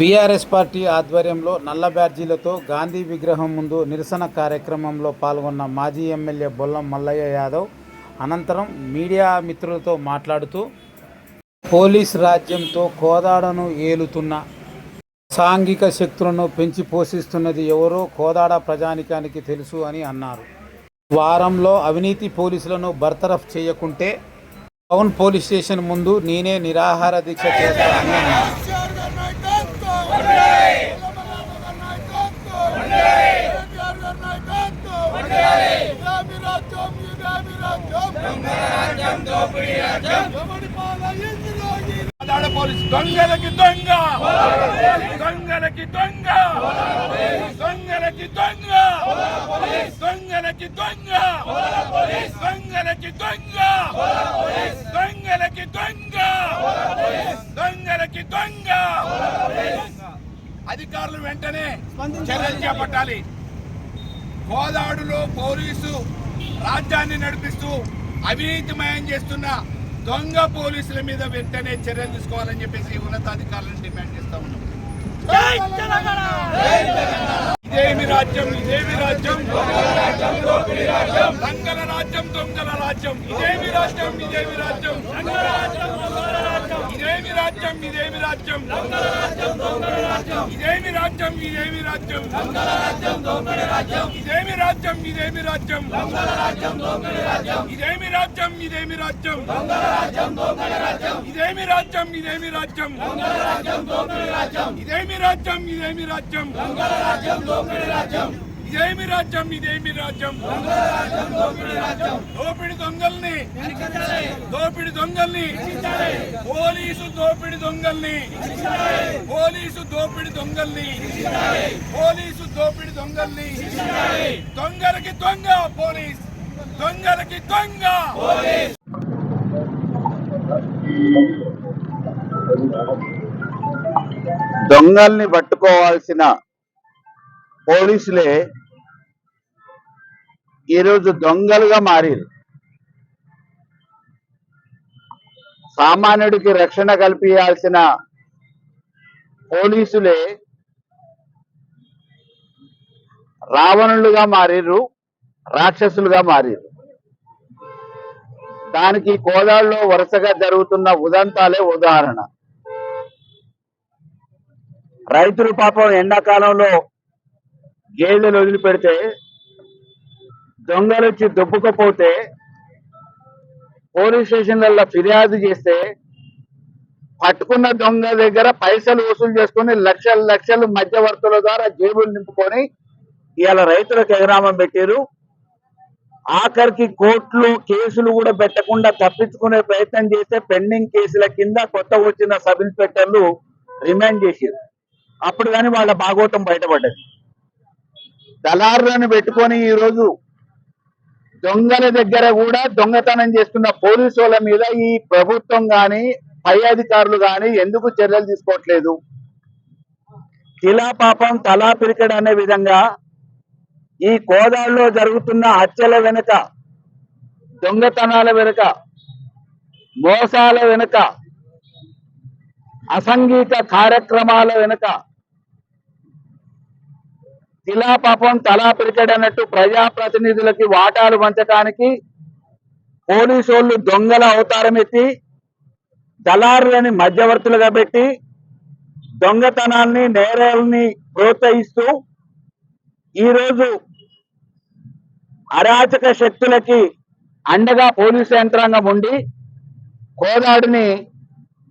BRS party ఆధ్వర్యంలో నల్ల బ్యాడ్జీలతో గాంధీ విగ్రహం ముందు నిరసన కార్యక్రమంలో పాల్గొన్న మాజీ ఎమ్మెల్యే బొల్లం మల్లయ్య యాదవ్ అనంతరం మీడియా మిత్రులతో మాట్లాడుతూ పోలీస్ రాజ్యంతో కోదాడను ఏలుతున్న సాంఘిక శక్తులను పెంచి పోషిస్తున్నది ఎవరో కోదాడ ప్రజానికానికి తెలుసు అని అన్నారు. వారంలో అవినీతి పోలీసులను బర్తరఫ్ చేయకుంటే టౌన్ పోలీస్ స్టేషన్ ముందు నేనే నిరాహార దీక్ష చేస్తానని అన్నారు. దొంగలకి దొంగ దొంగలకి దొంగ దొంగలకి దొంగ దొంగలకి దొంగ దొంగలకి దొంగ దొంగలకి దొంగ దొంగలకి దొంగ అధికారులు వెంటనే చర్యలు చేపట్టాలి. కోదాడులో పోలీసు రాజ్యాన్ని నడిపిస్తూ అవినీతిమయం చేస్తున్న దొంగ పోలీసుల మీద వెంటనే చర్యలు తీసుకోవాలని చెప్పేసి ఉన్నతాధికారులను డిమాండ్ చేస్తా ఉన్నాం. ఇదేమి రాజ్యం, ఇదేమి రాజ్యం, దంగల రాజ్యం, దొంగల రాజ్యం, ఇదేమి రాజ్యం, ఇదేమి రాజ్యం, ఇదేమి రాజ్యం, ఇదేమి రాజ్యం, ఇదేమి రాజ్యం, ఇదేమి రాజ్యం, ఇదేమి రాజ్యం, ఇదేమి రాజ్యం, ఇదేమి రాజ్యం, ఇదేమి రాజ్యం, ఇదేమి రాజ్యం, ఇదేమి రాజ్యం, ఇదేమి రాజ్యం, ఇదేమి రాజ్యం, ఇదేమి రాజ్యం, ఇదేమి రాజ్యం, దోపిడి దొంగల్ని, దోపిడి దొంగల్ని, పోలీసు దోపిడి దొంగల్ని, పోలీసు దోపిడి దొంగల్ని, పోలీసు దోపిడి దొంగల్ని, దొంగలకి దొంగ పోలీస్, దొంగలకి దొంగ పోలీస్. దొంగల్ని పట్టుకోవాల్సిన పోలీసులే ఈరోజు దొంగలుగా మారారు. సామాన్యుడికి రక్షణ కల్పించాల్సిన పోలీసులే రావణులుగా మారారు, రాక్షసులుగా మారారు. దానికి కోదాడులో వరుసగా జరుగుతున్న ఉదంతాలే ఉదాహరణ. రైతులు పాపం ఎండాకాలంలో గేదెలు వదిలిపెడితే దొంగలు వచ్చి దుబ్బుకపోతే పోలీస్ స్టేషన్లలో ఫిర్యాదు చేస్తే పట్టుకున్న దొంగ దగ్గర పైసలు వసూలు చేసుకుని లక్షలు లక్షలు మధ్యవర్తుల ద్వారా జేబులు నింపుకొని ఇవాళ రైతులకు ఎగరామం పెట్టారు. ఆఖరికి కోర్టులో కేసులు కూడా పెట్టకుండా తప్పించుకునే ప్రయత్నం చేస్తే పెండింగ్ కేసుల కింద కొత్త వచ్చిన సబ్ ఇన్స్పెక్టర్లు రిమాండ్ చేశారు. అప్పుడు కానీ వాళ్ళ భాగోతం బయటపడ్డది. దళారులను పెట్టుకొని ఈరోజు దొంగల దగ్గర కూడా దొంగతనం చేస్తున్న పోలీసు వాళ్ళ మీద ఈ ప్రభుత్వం కానీ పై అధికారులు కానీ ఎందుకు చర్యలు తీసుకోవట్లేదు? తిలా పాపం తలా పిరికడ అనే విధంగా ఈ కోదాడులో జరుగుతున్న హత్యల వెనుక, దొంగతనాల వెనుక, మోసాల వెనుక, అసాంఘిక కార్యక్రమాల వెనుక తిలా పాపం తలా పిరికెడన్నట్టు ప్రజాప్రతినిధులకి వాటాలు పంచడానికి పోలీసు వాళ్ళు దొంగల అవతారం ఎత్తి దళారులని మధ్యవర్తులుగా పెట్టి దొంగతనాల్ని, నేరాలని ప్రోత్సహిస్తూ ఈరోజు అరాచక శక్తులకి అండగా పోలీసు యంత్రాంగం ఉండి కోదాడిని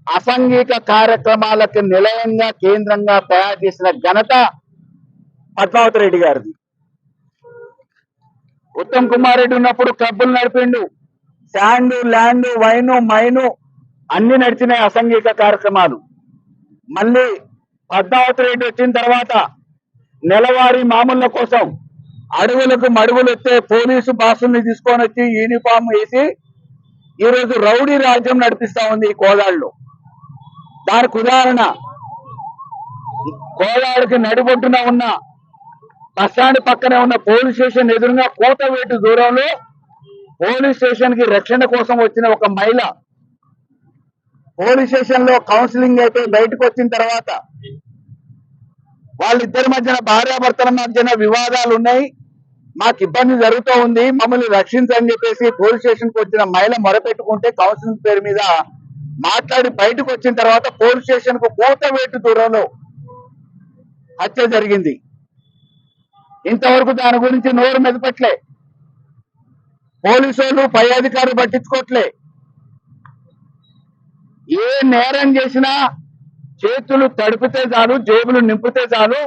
అసాంఘిక కార్యక్రమాలకు నిలయంగా, కేంద్రంగా తయారు చేసిన ఘనత పద్మావతి రెడ్డి గారిది. ఉత్తమ్ కుమార్ రెడ్డి ఉన్నప్పుడు క్లబ్బులు నడిపిండు. శాండ్, ల్యాండ్, వైను, మైను అన్ని నడిచినాయి అసాంఘిక కార్యక్రమాలు. మళ్ళీ పద్మావతి రెడ్డి వచ్చిన తర్వాత నెలవారీ మామూళ్ళ కోసం అడవులకు మడుగులు వస్తే పోలీసు బాసుల్ని తీసుకొని వచ్చి యూనిఫామ్ వేసి ఈరోజు రౌడీ రాజ్యం నడిపిస్తా ఉంది ఈ కోదాడులో. దానికి ఉదాహరణ కోదాడికి నడిబొడ్డున ఉన్న బస్టాండ్ పక్కనే ఉన్న పోలీస్ స్టేషన్ ఎదురుగా కోతవేటు దూరంలో పోలీస్ స్టేషన్ కి రక్షణ కోసం వచ్చిన ఒక మహిళ పోలీస్ స్టేషన్ లో కౌన్సిలింగ్ అయితే బయటకు వచ్చిన తర్వాత వాళ్ళిద్దరి మధ్యన భార్యాభర్తల మధ్యన వివాదాలు ఉన్నాయి, మాకు ఇబ్బంది జరుగుతూ ఉంది, మమ్మల్ని రక్షించని చెప్పేసి పోలీస్ స్టేషన్ కు వచ్చిన మహిళ మొరపెట్టుకుంటే కౌన్సిలింగ్ పేరు మీద మాట్లాడి బయటకు వచ్చిన తర్వాత పోలీస్ స్టేషన్ కు కూతవేటు దూరంలో హత్య జరిగింది. ఇంతవరకు దాని గురించి నోరు మెదపట్లే, పోలీసు వాళ్ళు పై అధికారులు పట్టించుకోవట్లే. ఏ నేరం చేసినా చేతులు తడిపితే చాలు, జేబులు నింపితే చాలు,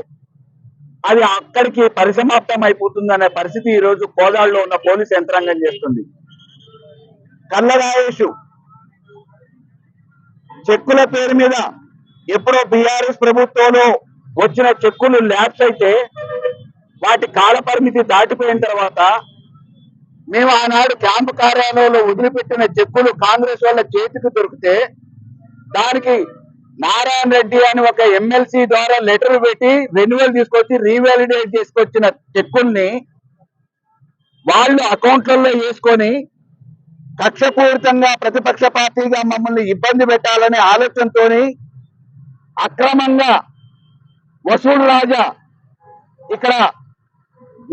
అది అక్కడికి పరిసమాప్తం అయిపోతుందనే పరిస్థితి ఈ రోజు కోదాడులో ఉన్న పోలీసు యంత్రాంగం చేస్తుంది. కల్లరాయేషు చెక్కుల పేరు మీద ఎప్పుడో బీఆర్ఎస్ ప్రభుత్వంలో వచ్చిన చెక్కులు ల్యాప్స్ అయితే వాటి కాల పరిమితి దాటిపోయిన తర్వాత మేము ఆనాడు క్యాంపు కార్యాలయంలో వదిలిపెట్టిన చెక్కులు కాంగ్రెస్ వాళ్ళ చేతికి దొరికితే దానికి నారాయణ రెడ్డి అని ఒక ఎమ్మెల్సీ ద్వారా లెటర్ పెట్టి రెన్యువల్ తీసుకొచ్చి రీవాలిడేట్ చేసుకొచ్చిన చెక్కుల్ని వాళ్ళు అకౌంట్లలో వేసుకొని కక్షపూరితంగా ప్రతిపక్ష పార్టీగా మమ్మల్ని ఇబ్బంది పెట్టాలనే ఆలోచనతోని అక్రమంగా వసూలు రాజా ఇక్కడ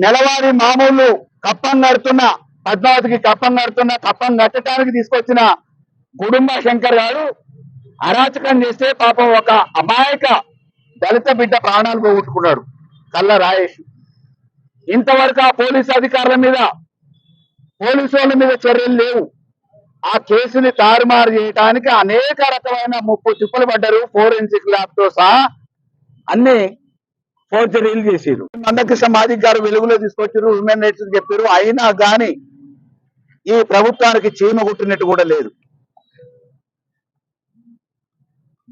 నెలవారీ మామూలు కప్పం కడుతున్న పద్మావతికి కప్పం కట్టడానికి తీసుకొచ్చిన గుడుంబ శంకర్ గారు అరాచకం చేస్తే పాపం ఒక అమాయక దళిత బిడ్డ ప్రాణాలు పోగొట్టుకున్నాడు కల్ల రాయేష్. ఇంతవరకు ఆ పోలీసు అధికారుల మీద, పోలీసు వాళ్ళ మీద చర్యలు లేవు. ఆ కేసుని తారుమారు చేయడానికి అనేక రకమైన ముప్పు తిప్పలు పడ్డారు. ఫోరెన్సిక్ ల్యాబ్ తో సహా అన్ని ఫోర్జరీలు చేసారు. మందకృష్ణ మాదిక్ గారు వెలుగులో తీసుకొచ్చారు, హ్యూమన్ రైట్స్ చెప్పారు. అయినా గాని ఈ ప్రభుత్వానికి చీమ కుట్టినట్టు కూడా లేదు.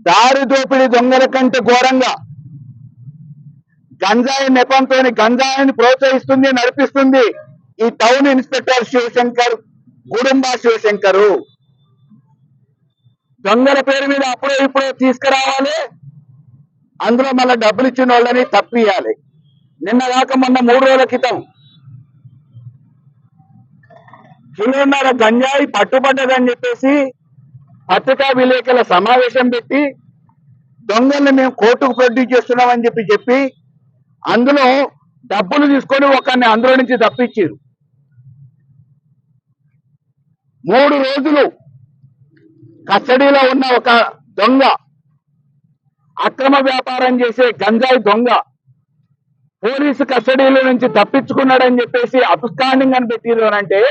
దారి దోపిడీ దొంగల కంటే ఘోరంగా గంజాయి నెపంతో గంజాయిని ప్రోత్సహిస్తుంది, నడిపిస్తుంది ఈ టౌన్ ఇన్స్పెక్టర్ శివశంకర్, గుడుంబ శివశంకరు. దొంగల పేరు మీద అప్పుడో ఇప్పుడో తీసుకురావాలి, అందులో మళ్ళీ డబ్బులు ఇచ్చిన వాళ్ళని తప్పియాలి. నిన్న కాక మొన్న 3 రోజుల క్రితం కిలోన్నర గంజాయి పట్టుబడ్డదని చెప్పేసి పత్రికా విలేకరుల సమావేశం పెట్టి దొంగల్ని మేము కోర్టుకు ప్రొడ్యూస్ చేస్తున్నామని చెప్పి అందులో డబ్బులు తీసుకొని ఒకరిని అందులో నుంచి తప్పించారు. 3 రోజులు కస్టడీలో ఉన్న ఒక దొంగ, అక్రమ వ్యాపారం చేసే గంజాయి దొంగ పోలీసు కస్టడీలో నుంచి తప్పించుకున్నాడని చెప్పేసి అబ్స్కాండింగ్ అని పెట్టిరు అంటే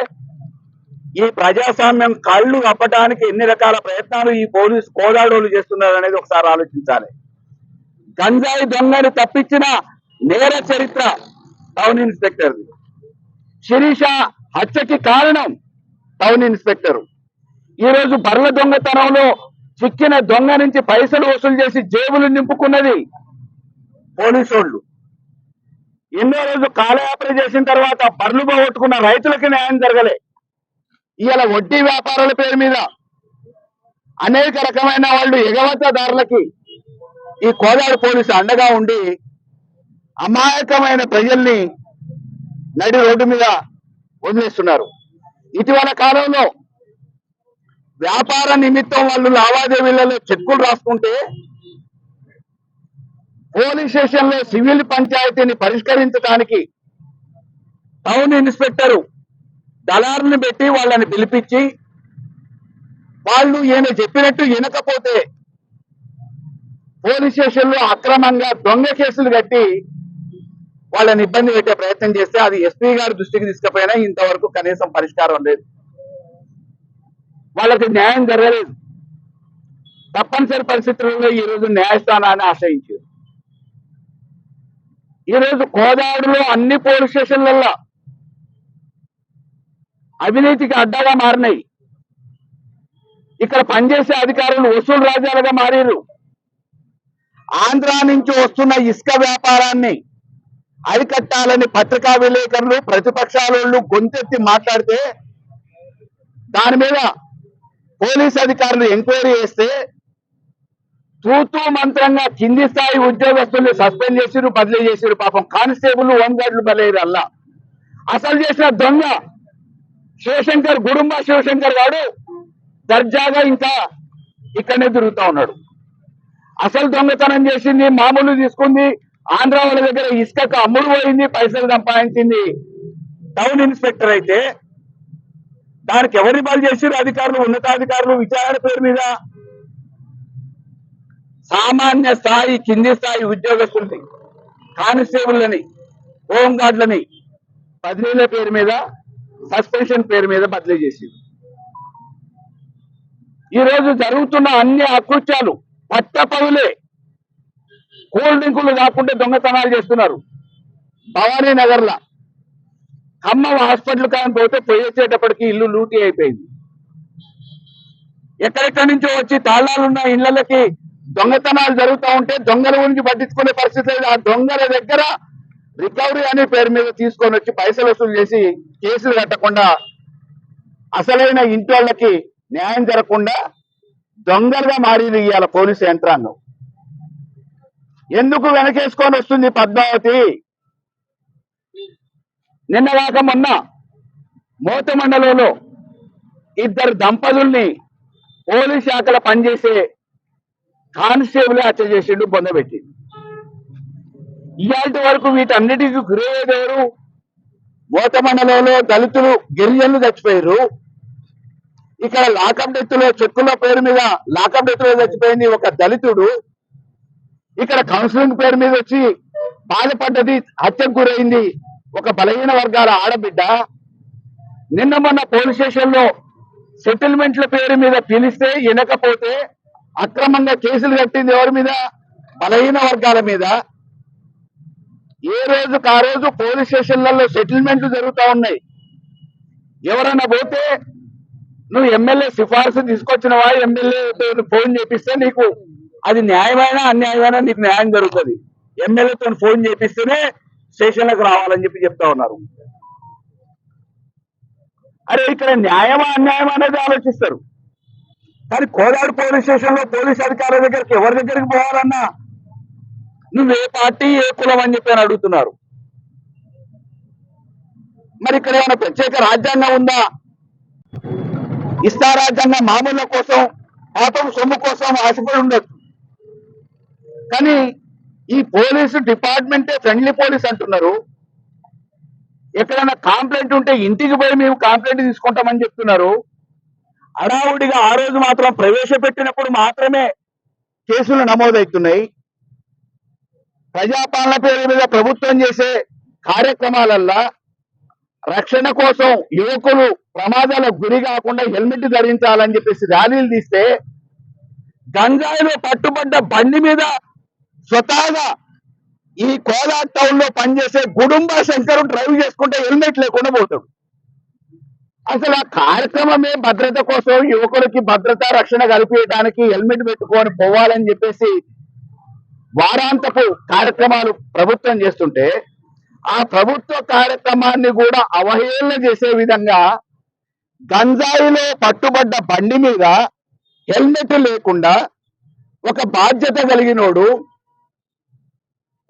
ఈ ప్రజాస్వామ్యం కళ్ళు కప్పడానికి ఎన్ని రకాల ప్రయత్నాలు ఈ పోలీసు కోదాడోలు చేస్తున్నారు అనేది ఒకసారి ఆలోచించాలి. గంజాయి దొంగని తప్పించిన నేర చరిత్ర టౌన్ ఇన్స్పెక్టర్. శిరీష హత్యకి కారణం టౌన్ ఇన్స్పెక్టర్. ఈ రోజు బర్ల దొంగతనంలో చిక్కిన దొంగ నుంచి పైసలు వసూలు చేసి జేబులు నింపుకున్నది పోలీసు వాళ్ళు. ఎన్నో రోజు కాలయాపన చేసిన తర్వాత బర్లు పోగొట్టుకున్న రైతులకి న్యాయం జరగలే. ఇవాళ వడ్డీ వ్యాపారాల పేరు మీద అనేక రకమైన వాళ్ళు ఎగవతదారులకి ఈ కోదాడు పోలీసు అండగా ఉండి అమాయకమైన ప్రజల్ని నడి రోడ్డు మీద వదిలేస్తున్నారు. ఇటీవల కాలంలో వ్యాపార నిమిత్తం వాళ్ళు లావాదేవీలలో చెక్కులు రాసుకుంటే పోలీస్ స్టేషన్ లో సివిల్ పంచాయతీని పరిష్కరించడానికి టౌన్ ఇన్స్పెక్టర్ దళారుని పెట్టి వాళ్ళని పిలిపించి వాళ్ళు ఈయన చెప్పినట్టు వినకపోతే పోలీస్ స్టేషన్ లో అక్రమంగా దొంగ కేసులు కట్టి వాళ్ళని ఇబ్బంది పెట్టే ప్రయత్నం చేస్తే అది ఎస్పీ గారి దృష్టికి తీసుకుపోయినా ఇంతవరకు కనీసం పరిష్కారం లేదు. వాళ్ళకి న్యాయం జరగలేదు. తప్పనిసరి పరిస్థితుల్లో ఈ రోజు న్యాయస్థానాన్ని ఆశ్రయించారు. ఈ రోజు కోదాడులో అన్ని పోలీస్ స్టేషన్లలో అవినీతికి అడ్డగా మారినాయి. ఇక్కడ పనిచేసే అధికారులు వసూలు రాజ్యాలుగా మారారు. ఆంధ్ర నుంచి వస్తున్న ఇసుక వ్యాపారాన్ని అరికట్టాలని పత్రికా విలేకరులు, ప్రతిపక్షాలు గొంతెత్తి మాట్లాడితే దాని మీద పోలీస్ అధికారులు ఎంక్వైరీ చేస్తే తూతూ మంత్రంగా కింది స్థాయి ఉద్యోగస్తుల్ని సస్పెండ్ చేసిరు, బదిలీ చేసిరు. పాపం కానిస్టేబుల్, హోంగార్డులు బలయ్యారు. అల్లా అసలు చేసిన దొంగ శివశంకర్, గుడుంబ శివశంకర్ గారు దర్జాగా ఇంకా ఇక్కడనే తిరుగుతా ఉన్నాడు. అసలు దొంగతనం చేసింది, మామూలు తీసుకుంది ఆంధ్ర వాళ్ళ దగ్గర ఇసుకకు అమ్ముడు పోయింది, పైసలు సంపాదించింది టౌన్ ఇన్స్పెక్టర్ అయితే దానికి ఎవరిని బలి చేసారు? అధికారులు, ఉన్నతాధికారులు విచారణ పేరు మీద సామాన్య స్థాయి, కింది స్థాయి ఉద్యోగస్తుల్ని, కానిస్టేబుల్ని, హోంగార్డులని బదిలీల పేరు మీద, సస్పెన్షన్ పేరు మీద బదిలీ చేసింది. ఈ రోజు జరుగుతున్న అన్ని అకృత్యాలు పట్టపగులే. కూల్ డ్రింకులు కాకుండా దొంగతనాలు చేస్తున్నారు. భవానీ నగర్ లా ఖమ్మం హాస్పిటల్ కానీ పోతే పోయేసేటప్పటికి ఇల్లు లూటీ అయిపోయింది. ఎక్కడెక్కడి నుంచో వచ్చి తాళాలున్న ఇళ్లకి దొంగతనాలు జరుగుతూ ఉంటే దొంగల గురించి పట్టించుకునే పరిస్థితి లేదు. ఆ దొంగల దగ్గర రికవరీ అనే పేరు మీద తీసుకొని వచ్చి పైసలు వసూలు చేసి కేసులు కట్టకుండా, అసలైన ఇంటి వాళ్ళకి న్యాయం జరగకుండా దొంగలుగా మారింది ఇవాళ పోలీసు యంత్రాంగం. ఎందుకు వెనకేసుకొని వస్తుంది పద్మావతి? నిన్న కాక మొన్న మోత మండలంలో ఇద్దరు దంపతుల్ని పోలీస్ శాఖలో పనిచేసే కానిస్టేబుల్ హత్య చేసిండు, పొందబెట్టి. ఇవాళ వరకు వీటన్నిటికీ గురయ్యేది ఎవరు? మోత మండలంలో దళితులు, గిరిజనులు చచ్చిపోయారు. ఇక్కడ లాకప్ డెత్తులో, చెక్కుల పేరు మీద లాకప్ డెత్తులో చచ్చిపోయింది ఒక దళితుడు. ఇక్కడ కౌన్సిలింగ్ పేరు మీద వచ్చి బాధపడ్డది, హత్యకు గురైంది ఒక బలహీన వర్గాల ఆడబిడ్డ. నిన్న మొన్న పోలీస్ స్టేషన్ లో సెటిల్మెంట్ల పేరు మీద పిలిస్తే వినకపోతే అక్రమంగా కేసులు కట్టింది ఎవరి మీద? బలహీన వర్గాల మీద. ఏ రోజుకు ఆ రోజు పోలీస్ స్టేషన్లలో సెటిల్మెంట్లు జరుగుతూ ఉన్నాయి. ఎవరన్నా పోతే నువ్వు ఎమ్మెల్యే సిఫార్సు తీసుకొచ్చినవా, ఎమ్మెల్యే ఫోన్ చేపిస్తే నీకు అది న్యాయమైనా అన్యాయమైనా నీకు న్యాయం జరుగుతుంది. ఎమ్మెల్యేతో ఫోన్ చేపిస్తేనే స్టేషన్లకు రావాలని చెప్తా ఉన్నారు. అరే ఇక్కడ న్యాయమా అన్యాయమా అనేది ఆలోచిస్తారు. కానీ కోదాడు పోలీస్ స్టేషన్ లో పోలీస్ అధికారుల దగ్గరికి ఎవరి దగ్గరికి పోవాలన్నా నువ్వు ఏ పార్టీ, ఏ కులం అని చెప్పి అడుగుతున్నారు. మరి ఇక్కడ ఏమైనా ప్రత్యేక రాజ్యాంగం ఉందా? ఇస్తా రాజ్యాంగం మామూలు కోసం, పాపం సొమ్ము కోసం ఆశపడి ఉండొచ్చు. కానీ ఈ పోలీసు డిపార్ట్మెంటే ఫ్రెండ్లీ పోలీస్ అంటున్నారు. ఎక్కడైనా కాంప్లైంట్ ఉంటే ఇంటికి పోయి మేము కాంప్లైంట్ తీసుకుంటామని చెప్తున్నారు. హడావుడిగా ఆ రోజు మాత్రం ప్రవేశపెట్టినప్పుడు మాత్రమే కేసులు నమోదవుతున్నాయి. ప్రజాపాలన పేరు మీద ప్రభుత్వం చేసే కార్యక్రమాలల్లా రక్షణ కోసం యువకులు ప్రమాదాలకు గురి కాకుండా హెల్మెట్ ధరించాలని చెప్పేసి ర్యాలీలు తీస్తే, గంజాయిలో పట్టుబడ్డ బండి మీద స్వతహాగా ఈ కోలార్ టౌన్ లో పనిచేసే గుడుంబ శంకరు డ్రైవ్ చేసుకుంటే హెల్మెట్ లేకుండా పోతాడు. అసలు ఆ కార్యక్రమమే భద్రత కోసం, యువకులకి భద్రత రక్షణ కల్పించడానికి హెల్మెట్ పెట్టుకొని పోవాలని చెప్పేసి వారాంతపు కార్యక్రమాలు ప్రభుత్వం చేస్తుంటే, ఆ ప్రభుత్వ కార్యక్రమాన్ని కూడా అవహేళన చేసే విధంగా గంజాయిలో పట్టుబడ్డ బండి మీద హెల్మెట్ లేకుండా ఒక బాధ్యత కలిగినోడు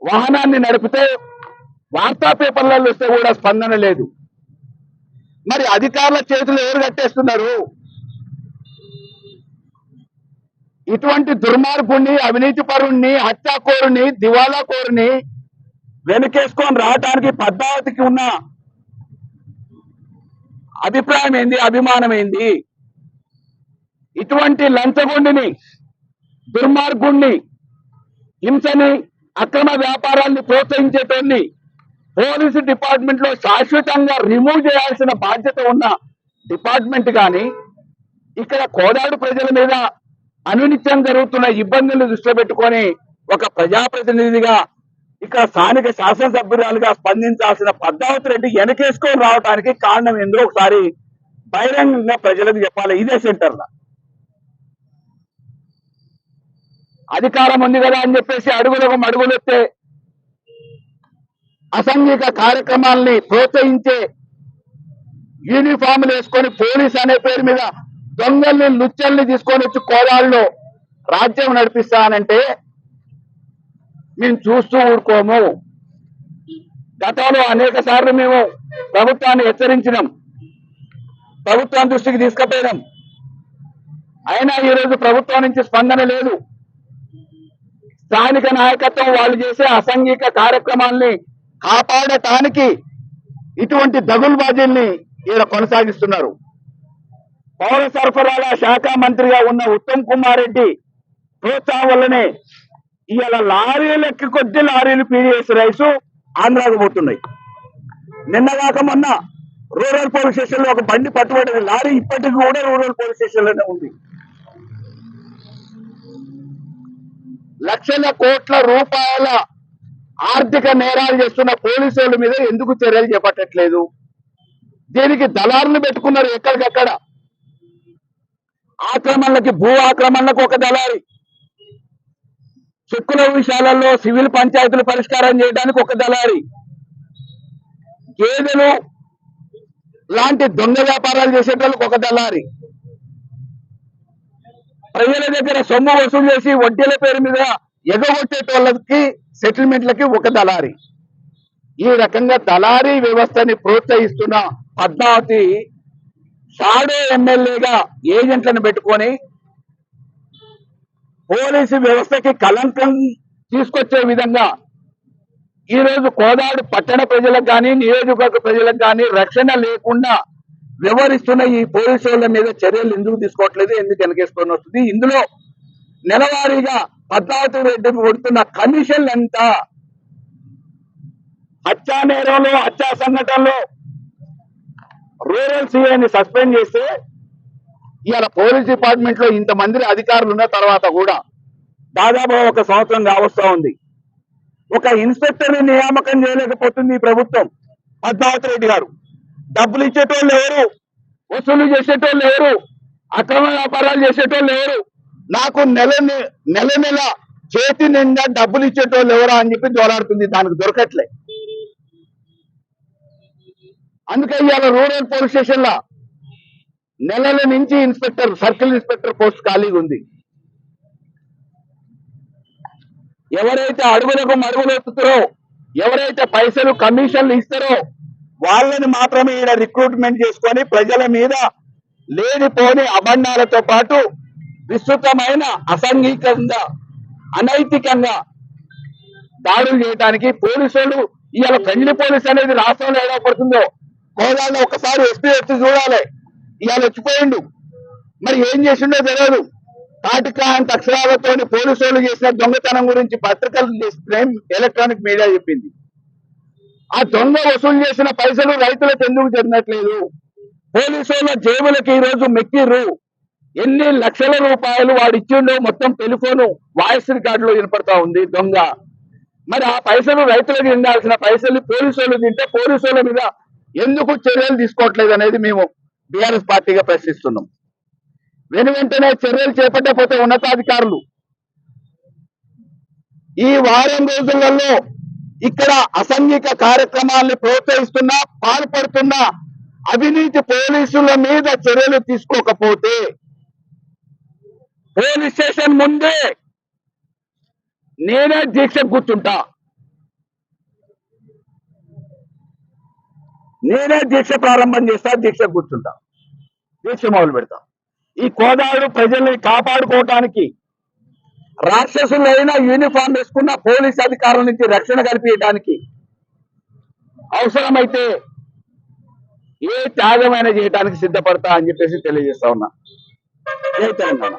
వాహనాన్ని నడిపితే వార్తా పేపర్లలో వస్తే కూడా స్పందన లేదు. మరి అధికారుల చేతులు ఎవరు కట్టేస్తున్నారు? ఇటువంటి దుర్మార్గుణ్ణి, అవినీతి పరుణ్ణి, హత్యాకోరుని, దివాలాకోరుని వెనకేసుకొని రావటానికి పద్మావతికి ఉన్న అభిప్రాయం ఏంది, అభిమానం ఏంది? ఇటువంటి లంచగొండిని, దుర్మార్గుణ్ణి, హింసని, అక్రమ వ్యాపారాన్ని ప్రోత్సహించేటోన్ని పోలీసు డిపార్ట్మెంట్ లో శాశ్వతంగా రిమూవ్ చేయాల్సిన బాధ్యత ఉన్న డిపార్ట్మెంట్ కానీ, ఇక్కడ కోదాడు ప్రజల మీద అనునిత్యం జరుగుతున్న ఇబ్బందులను దృష్టిలో పెట్టుకొని ఒక ప్రజాప్రతినిధిగా, ఇక్కడ స్థానిక శాసనసభ్యురాలుగా స్పందించాల్సిన పద్మావతి రెడ్డి వెనకేసుకొని రావడానికి కారణం ఏందో ఒకసారి బహిరంగంగా ప్రజలకు చెప్పాలి. ఇదే సెంటర్లో అధికారం ఉంది కదా అని చెప్పేసి అడుగులకు అడుగులెత్తే అసాంఘిక కార్యక్రమాల్ని ప్రోత్సహించే యూనిఫామ్లు వేసుకొని పోలీస్ అనే పేరు మీద దొంగల్ని, లుచ్చల్ని తీసుకొని వచ్చి కోదాల్లో రాజ్యం నడిపిస్తానంటే మేము చూస్తూ ఊరుకోము. గతంలో అనేక సార్లు మేము ప్రభుత్వాన్ని హెచ్చరించినాం, ప్రభుత్వం దృష్టికి తీసుకుపోయినాం. అయినా ఈరోజు ప్రభుత్వం నుంచి స్పందన లేదు. స్థానిక నాయకత్వం వాళ్ళు చేసే అసాంఘిక కార్యక్రమాల్ని కాపాడటానికి ఇటువంటి దగులుబాజీల్ని ఈయన కొనసాగిస్తున్నారు. పౌర సరఫరాల శాఖ మంత్రిగా ఉన్న ఉత్తమ్ కుమార్ రెడ్డి ప్రోత్సాహం వల్లనే ఇవాళ లారీలెక్కి కొద్ది లారీలు పీడిఎస్ రైస్ ఆంధ్రాకు పోతున్నాయి. నిన్నగాక మొన్న రూరల్ పోలీస్ స్టేషన్ లో ఒక బండి పట్టుబడింది. లారీ ఇప్పటికి కూడా రూరల్ పోలీస్ స్టేషన్ లోనే ఉంది. లక్షల కోట్ల రూపాయల ఆర్థిక నేరాలు చేస్తున్న పోలీసుల మీద ఎందుకు చర్యలు చేపట్టట్లేదు? దీనికి దళారులు పెట్టుకున్నారు ఎక్కడికక్కడ. ఆక్రమణలకి, భూ ఆక్రమణలకు ఒక దళారి, చెక్కుల విషయాలలో సివిల్ పంచాయతీలు పరిష్కారం చేయడానికి ఒక దళారి, గేదెలు లాంటి దొంగ వ్యాపారాలు చేసేటోళ్ళకి ఒక దళారి, ప్రజల దగ్గర సొమ్ము వసూలు చేసి వడ్డీల పేరు మీద ఎగగొట్టేటోళ్ళకి సెటిల్మెంట్లకి ఒక దళారి. ఈ రకంగా దళారీ వ్యవస్థని ప్రోత్సహిస్తున్న పద్మావతి షాడో ఎమ్మెల్యేగా ఏజెంట్లను పెట్టుకొని పోలీసు వ్యవస్థకి కలంకం తీసుకొచ్చే విధంగా ఈరోజు కోదాడు పట్టణ ప్రజలకు కానీ, నియోజకవర్గ ప్రజలకు కానీ రక్షణ లేకుండా వ్యవహరిస్తున్న ఈ పోలీసుల మీద చర్యలు ఎందుకు తీసుకోవట్లేదు, ఎందుకు వెనకేసుకొని వస్తుంది? ఇందులో నెలవారీగా పద్మావతి రెడ్డి కొడుతున్న కమిషన్లు ఎంత? హత్యా నేరంలో, హత్యా సంఘటనలో రూరల్ సిఐని సస్పెండ్ చేస్తే ఇవాళ పోలీస్ డిపార్ట్మెంట్ లో ఇంతమంది అధికారులు ఉన్న తర్వాత కూడా దాదాపు 1 సంవత్సరం కావస్తా ఉంది. ఒక ఇన్స్పెక్టర్ ని నియామకం చేయలేకపోతుంది ఈ ప్రభుత్వం. పద్మావతి రెడ్డి గారు డబ్బులు ఇచ్చేటోళ్ళు ఎవరు, వసూలు చేసేటోళ్ళు ఎవరు, అక్రమ వ్యాపారాలు చేసేటోళ్ళు ఎవరు, నాకు నెల చేతి నిండా డబ్బులు ఇచ్చేటోళ్ళు ఎవరా అని చెప్పి దోలాడుతుంది. దానికి దొరకట్లే. అందుకే ఇవాళ రూరల్ పోలీస్ స్టేషన్ లో నెలల నుంచి ఇన్స్పెక్టర్, సర్కిల్ ఇన్స్పెక్టర్ పోస్ట్ ఖాళీగా ఉంది. ఎవరైతే అడుగులకు మడుగులు ఎత్తుతారో, ఎవరైతే పైసలు కమిషన్లు ఇస్తారో వాళ్ళని మాత్రమే ఈయన రిక్రూట్మెంట్ చేసుకొని ప్రజల మీద లేనిపోని అభండాలతో పాటు విస్తృతమైన అసాంఘికంగా, అనైతికంగా దాడులు చేయడానికి పోలీసులు ఇవాళ ఫ్రెండ్లీ పోలీస్ అనేది రాష్ట్రంలో ఎలా పడుతుందో కోదాల్లో ఒకసారి ఎస్పీ వచ్చి చూడాలి. ఇవాళ వచ్చిపోయిండు, మరి ఏం చేసిండో తెలియదు. తాటికాంత అక్షరాలతో పోలీసులు చేసిన దొంగతనం గురించి పత్రికలు చేసిన ఎలక్ట్రానిక్ మీడియా చెప్పింది. ఆ దొంగ వసూలు చేసిన పైసలు రైతులకు ఎందుకు చెందట్లేదు? పోలీసుల జేబులకి ఈ రోజు మెక్కిర్రు. ఎన్ని లక్షల రూపాయలు వాడు ఇచ్చిండో మొత్తం టెలిఫోను వాయిస్ రికార్డులో వినపడతా ఉంది దొంగ. మరి ఆ పైసలు రైతులకు తిండాల్సిన పైసలు పోలీసులు తింటే పోలీసుల మీద ఎందుకు చర్యలు తీసుకోవట్లేదు అనేది మేము బీఆర్ఎస్ పార్టీగా ప్రశ్నిస్తున్నాం. వెంటనే చర్యలు చేపట్టకపోతే ఉన్నతాధికారులు ఈ వారం రోజులలో ఇక్కడ అసాంఘిక కార్యక్రమాల్ని ప్రోత్సహిస్తున్న, పాల్పడుతున్న అవినీతి పోలీసుల మీద చర్యలు తీసుకోకపోతే పోలీస్ స్టేషన్ ముందే నేనే దీక్ష కూర్చుంటా. నేనే దీక్ష ప్రారంభం చేస్తా, దీక్ష కూర్చుంటా, దీక్ష మొదలు పెడతా. ఈ కోదాడు ప్రజల్ని కాపాడుకోవటానికి రాక్షసులైన యూనిఫామ్ వేసుకున్న పోలీస్ అధికారుల నుంచి రక్షణ కల్పించడానికి అవసరమైతే ఏ త్యాగమైనా చేయడానికి సిద్ధపడతా అని చెప్పేసి తెలియజేస్తా ఉన్నా. జై తెలంగాణ.